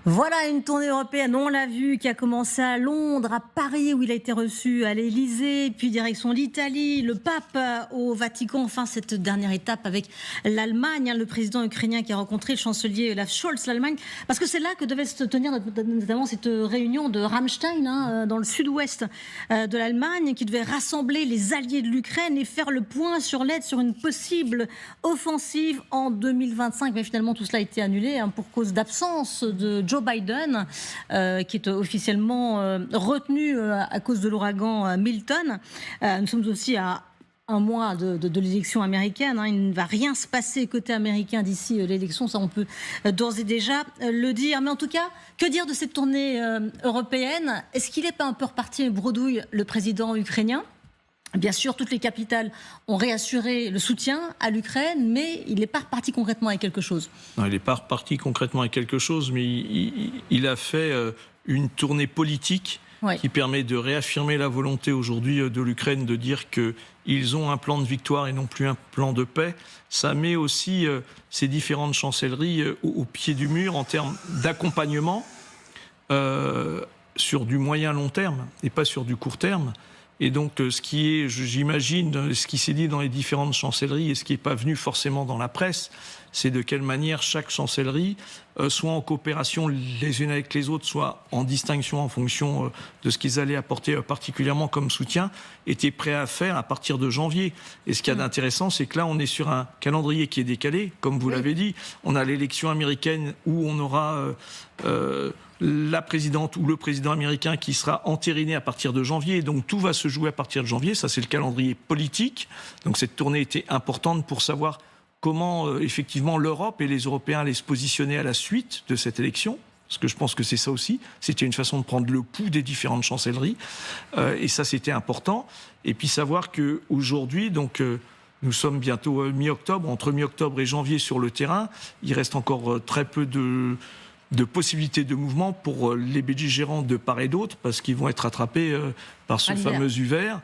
Voilà une tournée européenne, on l'a vu, qui a commencé à Londres, à Paris où il a été reçu à l'Élysée, puis direction l'Italie, le pape au Vatican, enfin cette dernière étape avec l'Allemagne, le président ukrainien qui a rencontré le chancelier Olaf Scholz, l'Allemagne, parce que c'est là que devait se tenir notamment cette réunion de Ramstein, dans le sud-ouest de l'Allemagne, qui devait rassembler les alliés de l'Ukraine et faire le point sur l'aide sur une possible offensive en 2025. Mais finalement tout cela a été annulé pour cause d'absence de Joe Biden, qui est officiellement retenu à cause de l'ouragan Milton. Nous sommes aussi à un mois de l'élection américaine. Il ne va rien se passer côté américain d'ici l'élection, ça on peut d'ores et déjà le dire. Mais en tout cas, que dire de cette tournée européenne? Est-ce qu'il n'est pas un peu reparti bredouille, le président ukrainien? Bien sûr, toutes les capitales ont réassuré le soutien à l'Ukraine, mais il n'est pas reparti concrètement avec quelque chose. Non, il n'est pas reparti concrètement avec quelque chose, mais il a fait une tournée politique qui permet de réaffirmer la volonté aujourd'hui de l'Ukraine de dire qu'ils ont un plan de victoire et non plus un plan de paix. Ça met aussi ces différentes chancelleries au pied du mur en termes d'accompagnement sur du moyen-long terme et pas sur du court terme. Et donc, ce qui est, j'imagine, ce qui s'est dit dans les différentes chancelleries et ce qui n'est pas venu forcément dans la presse, c'est de quelle manière chaque chancellerie, soit en coopération les unes avec les autres, soit en distinction en fonction de ce qu'ils allaient apporter particulièrement comme soutien, était prêt à faire à partir de janvier. Et ce qu'il y a d'intéressant, c'est que là, on est sur un calendrier qui est décalé, comme vous l'avez dit. On a l'élection américaine où on aura la présidente ou le président américain qui sera entériné à partir de janvier. Donc tout va se jouer à partir de janvier. Ça, c'est le calendrier politique. Donc cette tournée était importante pour savoir comment effectivement l'Europe et les Européens allaient se positionner à la suite de cette élection. Parce que je pense que c'est ça aussi. C'était une façon de prendre le pouls des différentes chancelleries. Et ça, c'était important. Et puis savoir qu'aujourd'hui, donc nous sommes bientôt mi-octobre. Entre mi-octobre et janvier sur le terrain, il reste encore très peu de possibilités de mouvement pour les belligérants de part et d'autre, parce qu'ils vont être attrapés par ce fameux hiver.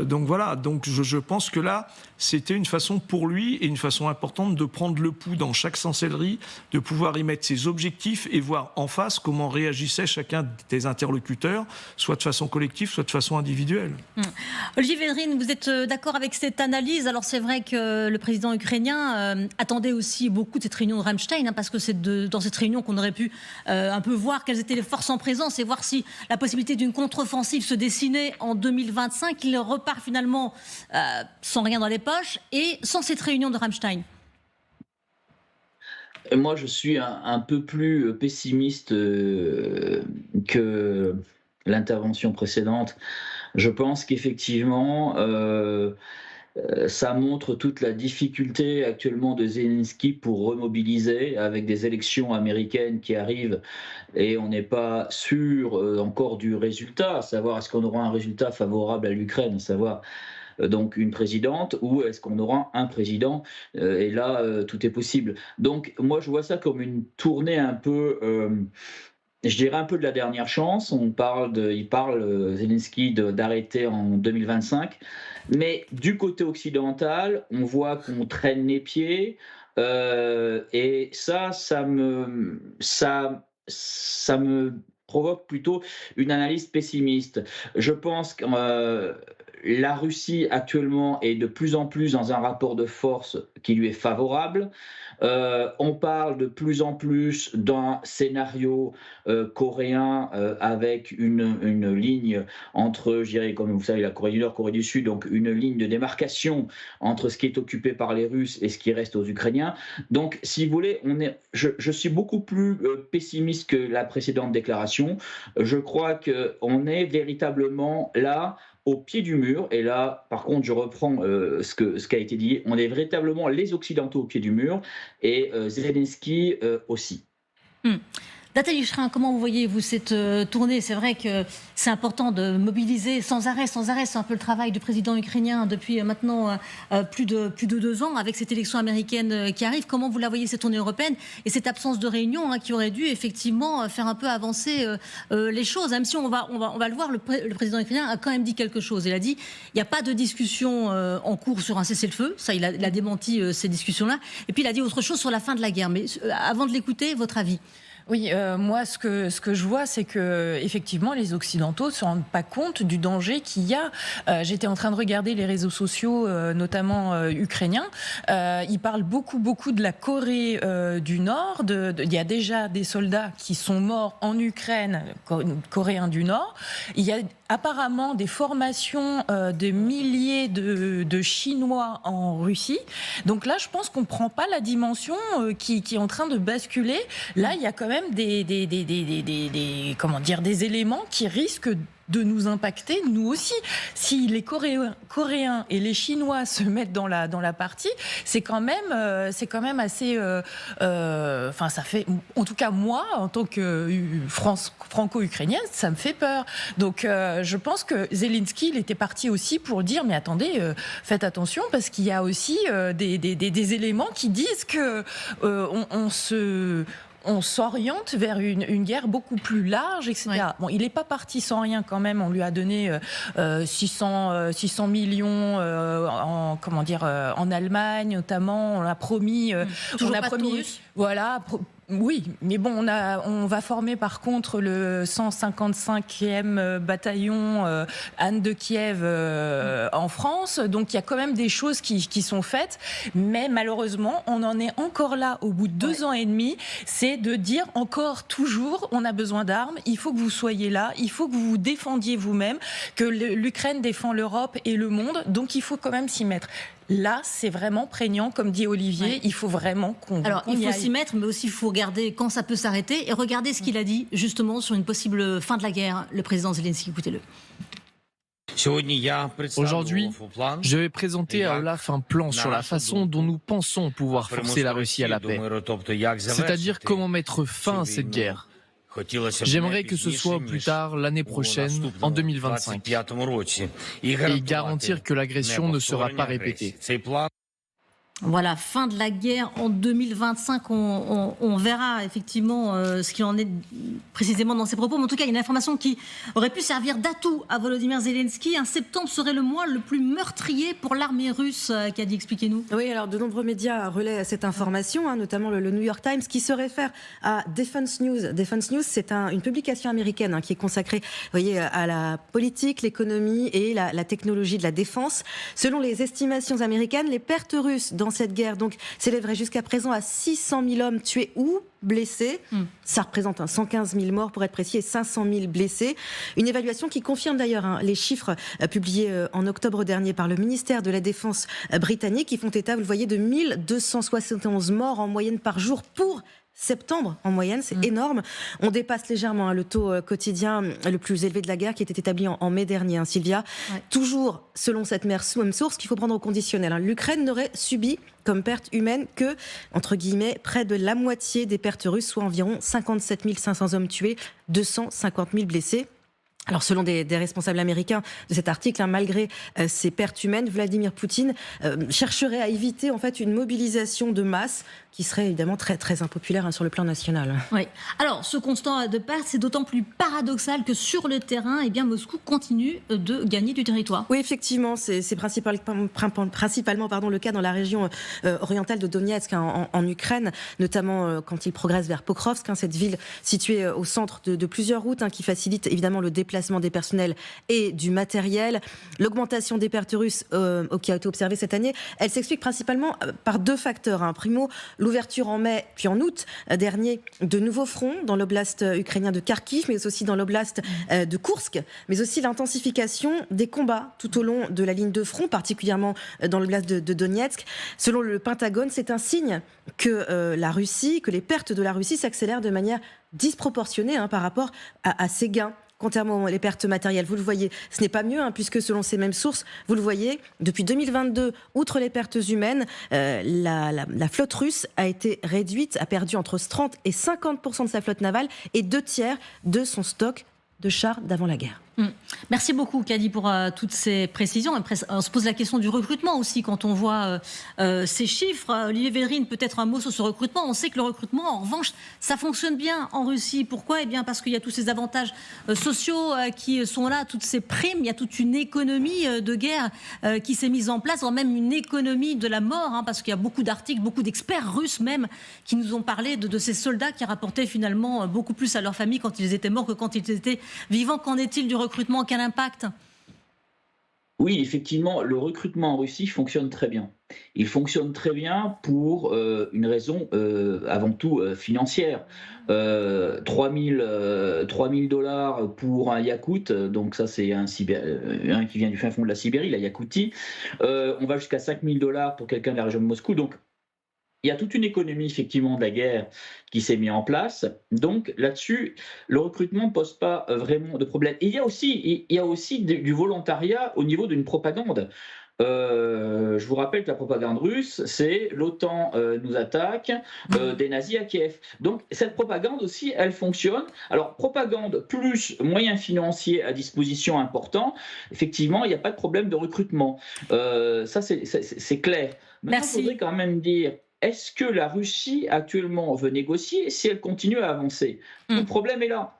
Donc voilà, donc je pense que là, c'était une façon pour lui, et une façon importante, de prendre le pouls dans chaque chancellerie, de pouvoir y mettre ses objectifs et voir en face comment réagissait chacun des interlocuteurs, soit de façon collective, soit de façon individuelle. Olivier Védrine, vous êtes d'accord avec cette analyse? Alors c'est vrai que le président ukrainien attendait aussi beaucoup de cette réunion de Ramstein, parce que c'est dans cette réunion qu'on aurait pu un peu voir quelles étaient les forces en présence et voir si la possibilité d'une contre-offensive se dessinait en 2025. Il repart finalement sans rien dans les poches et sans cette réunion de Ramstein. Moi, je suis un peu plus pessimiste que l'intervention précédente. Je pense qu'effectivement, ça montre toute la difficulté actuellement de Zelensky pour remobiliser, avec des élections américaines qui arrivent et on n'est pas sûr encore du résultat, à savoir est-ce qu'on aura un résultat favorable à l'Ukraine, à savoir donc une présidente, ou est-ce qu'on aura un président, et là tout est possible. Donc moi je vois ça comme une tournée un peu, je dirais un peu de la dernière chance. Il parle Zelensky d'arrêter en 2025, mais du côté occidental, on voit qu'on traîne les pieds, et ça me provoque plutôt une analyse pessimiste. Je pense que la Russie actuellement est de plus en plus dans un rapport de force qui lui est favorable. On parle de plus en plus d'un scénario coréen avec une ligne entre, je dirais, comme vous savez, la Corée du Nord, Corée du Sud, donc une ligne de démarcation entre ce qui est occupé par les Russes et ce qui reste aux Ukrainiens. Donc, si vous voulez, je suis beaucoup plus pessimiste que la précédente déclaration. Je crois qu'on est véritablement là, au pied du mur, et là, par contre, je reprends ce qui a été dit, on est véritablement les Occidentaux au pied du mur, et Zelensky aussi. Nathalie Schrin, comment vous voyez-vous cette tournée? C'est vrai que c'est important de mobiliser sans arrêt. C'est un peu le travail du président ukrainien depuis maintenant plus de 2 ans, avec cette élection américaine qui arrive. Comment vous la voyez, cette tournée européenne, et cette absence de réunion qui aurait dû effectivement faire un peu avancer les choses? Même si on va le voir, le président ukrainien a quand même dit quelque chose. Il a dit il n'y a pas de discussion en cours sur un cessez-le-feu. Ça, il a démenti ces discussions-là. Et puis il a dit autre chose sur la fin de la guerre. Mais avant de l'écouter, votre avis? Oui, moi, ce que je vois, c'est que effectivement, les Occidentaux ne se rendent pas compte du danger qu'il y a. J'étais en train de regarder les réseaux sociaux, notamment ukrainiens. Ils parlent beaucoup de la Corée du Nord. Il y a déjà des soldats qui sont morts en Ukraine, coréens du Nord. Il y a apparemment des formations de milliers de Chinois en Russie. Donc là, je pense qu'on ne prend pas la dimension qui est en train de basculer. Là, il y a quand même des éléments qui risquent de nous impacter, nous aussi. Si les Coréens et les Chinois se mettent dans la partie, c'est quand même assez... ça fait... En tout cas, moi, en tant que franco-ukrainienne, ça me fait peur. Donc, je pense que Zelensky, il était parti aussi pour dire, mais attendez, faites attention, parce qu'il y a aussi des éléments qui disent que on s'oriente vers une guerre beaucoup plus large, etc. Ouais. Bon, il n'est pas parti sans rien quand même. On lui a donné 600 millions en Allemagne notamment. On a promis, voilà. Oui, mais bon, on va former par contre le 155e bataillon Anne de Kiev en France. Donc il y a quand même des choses qui sont faites. Mais malheureusement, on en est encore là au bout de 2 ans et demi. C'est de dire encore, toujours, on a besoin d'armes. Il faut que vous soyez là. Il faut que vous vous défendiez vous-même. Que l'Ukraine défend l'Europe et le monde. Donc il faut quand même s'y mettre. Là, c'est vraiment prégnant, comme dit Olivier. Ouais. Il faut vraiment qu'on il faut s'y mettre, mais aussi il faut regarder quand ça peut s'arrêter et regarder ce qu'il a dit justement sur une possible fin de la guerre, le président Zelensky. Écoutez-le. Aujourd'hui, je vais présenter à Olaf un plan sur la façon dont nous pensons pouvoir forcer la Russie à la paix. C'est-à-dire comment mettre fin à cette guerre. J'aimerais que ce soit plus tard l'année prochaine, en 2025, et garantir que l'agression ne sera pas répétée. Voilà, fin de la guerre en 2025. On verra effectivement ce qu'il en est précisément dans ses propos. Mais en tout cas, il y a une information qui aurait pu servir d'atout à Volodymyr Zelensky. Un septembre serait le mois le plus meurtrier pour l'armée russe. Qu'a dit, expliquez-nous. Oui, alors de nombreux médias relaient cette information, notamment le New York Times, qui se réfère à Defense News. Defense News, c'est une publication américaine qui est consacrée, vous voyez, à la politique, l'économie et la technologie de la défense. Selon les estimations américaines, les pertes russes dans cette guerre s'élèverait jusqu'à présent à 600 000 hommes tués ou blessés. Ça représente 115 000 morts pour être précis et 500 000 blessés. Une évaluation qui confirme d'ailleurs les chiffres publiés en octobre dernier par le ministère de la Défense britannique qui font état, vous le voyez, de 1271 morts en moyenne par jour pour septembre en moyenne, c'est énorme. On dépasse légèrement le taux quotidien le plus élevé de la guerre qui était établi en mai dernier, Sylvia. Ouais. Toujours selon cette même source qu'il faut prendre au conditionnel. L'Ukraine n'aurait subi comme perte humaine que, entre guillemets, près de la moitié des pertes russes, soit environ 57 500 hommes tués, 250 000 blessés. Alors, selon des responsables américains de cet article, malgré ces pertes humaines, Vladimir Poutine chercherait à éviter en fait une mobilisation de masse qui serait évidemment très, très impopulaire sur le plan national. Oui. Alors, ce constat de perte, c'est d'autant plus paradoxal que sur le terrain, Moscou continue de gagner du territoire. Oui, effectivement, c'est principalement le cas dans la région orientale de Donetsk, en Ukraine, notamment quand il progresse vers Pokrovsk, cette ville située au centre de plusieurs routes qui facilite évidemment le déplacement des personnels et du matériel. L'augmentation des pertes russes qui a été observée cette année, elle s'explique principalement par 2 facteurs. Primo, l'ouverture en mai puis en août dernier de nouveaux fronts dans l'oblast ukrainien de Kharkiv, mais aussi dans l'oblast de Koursk, mais aussi l'intensification des combats tout au long de la ligne de front, particulièrement dans l'oblast de Donetsk. Selon le Pentagone, c'est un signe que que les pertes de la Russie s'accélèrent de manière disproportionnée par rapport à ses gains. Contrairement aux pertes matérielles, vous le voyez, ce n'est pas mieux, puisque selon ces mêmes sources, vous le voyez, depuis 2022, outre les pertes humaines, la flotte russe a été réduite, a perdu entre 30 et 50% de sa flotte navale et 2 tiers de son stock de chars d'avant la guerre. Merci beaucoup, Kadi, pour toutes ces précisions. On se pose la question du recrutement aussi quand on voit ces chiffres. Olivier Védrine, peut-être un mot sur ce recrutement. On sait que le recrutement, en revanche, ça fonctionne bien en Russie. Pourquoi ? Eh bien, parce qu'il y a tous ces avantages sociaux qui sont là, toutes ces primes. Il y a toute une économie de guerre qui s'est mise en place, voire même une économie de la mort, parce qu'il y a beaucoup d'articles, beaucoup d'experts russes même, qui nous ont parlé de ces soldats qui rapportaient finalement beaucoup plus à leur famille quand ils étaient morts que quand ils étaient vivants. Qu'en est-il du recrutement ? Quel impact ? Oui, effectivement, le recrutement en Russie fonctionne très bien. Il fonctionne très bien pour une raison avant tout financière. 3 000 $ pour un Yakoute, donc ça c'est un qui vient du fin fond de la Sibérie, la Yakoutie. On va jusqu'à 5 000 $ pour quelqu'un de la région de Moscou. Donc il y a toute une économie effectivement de la guerre qui s'est mise en place. Donc là-dessus, le recrutement ne pose pas vraiment de problème. Et il y a aussi du volontariat au niveau d'une propagande. Je vous rappelle que la propagande russe, c'est l'OTAN nous attaque, des nazis à Kiev. Donc cette propagande aussi, elle fonctionne. Alors propagande plus moyens financiers à disposition importants, effectivement, il n'y a pas de problème de recrutement. Ça, c'est clair. Maintenant, il faudrait quand même dire, est-ce que la Russie actuellement veut négocier si elle continue à avancer ? Le problème est là.